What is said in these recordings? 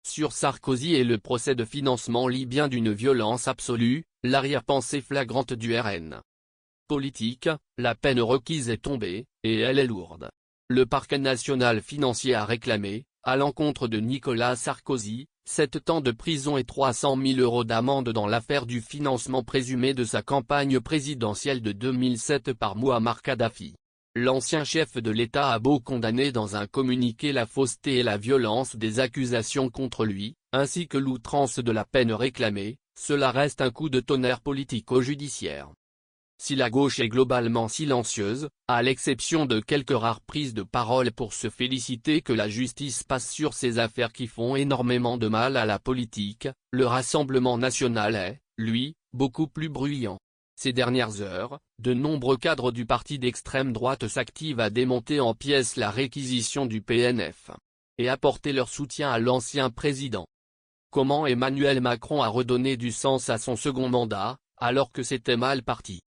Sur Sarkozy et le procès de financement libyen d'une violence absolue, l'arrière-pensée flagrante du RN. Politique, la peine requise est tombée, et elle est lourde. Le parquet national financier a réclamé, à l'encontre de Nicolas Sarkozy, 7 ans de prison et 300 000 € d'amende dans l'affaire du financement présumé de sa campagne présidentielle de 2007 par Mouammar Kadhafi. L'ancien chef de l'État a beau condamner dans un communiqué la fausseté et la violence des accusations contre lui, ainsi que l'outrance de la peine réclamée, cela reste un coup de tonnerre politico-judiciaire. Si la gauche est globalement silencieuse, à l'exception de quelques rares prises de parole pour se féliciter que la justice passe sur ces affaires qui font énormément de mal à la politique, le Rassemblement national est, lui, beaucoup plus bruyant. Ces dernières heures, de nombreux cadres du parti d'extrême droite s'activent à démonter en pièces la réquisition du PNF. Et apporter leur soutien à l'ancien président. Comment Emmanuel Macron a redonné du sens à son second mandat, alors que c'était mal parti.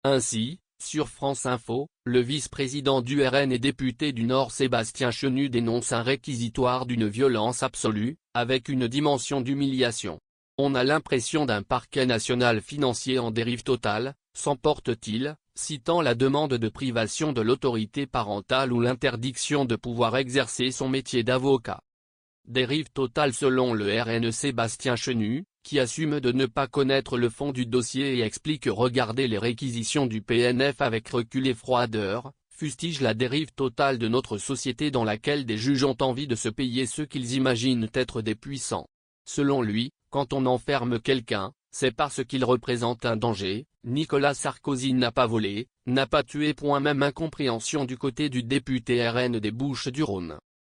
Ainsi, sur France Info, le vice-président du RN et député du Nord Sébastien Chenu dénonce un réquisitoire d'une violence absolue, avec une dimension d'humiliation. On a l'impression d'un parquet national financier en dérive totale, s'emporte-t-il, citant la demande de privation de l'autorité parentale ou l'interdiction de pouvoir exercer son métier d'avocat. Dérive totale selon le RN Sébastien Chenu, qui assume de ne pas connaître le fond du dossier et explique regarder les réquisitions du PNF avec recul et froideur, fustige la dérive totale de notre société dans laquelle des juges ont envie de se payer ceux qu'ils imaginent être des puissants. Selon lui, quand on enferme quelqu'un, c'est parce qu'il représente un danger. Nicolas Sarkozy n'a pas volé, n'a pas tué. Même incompréhension du côté du député RN des Bouches-du-Rhône.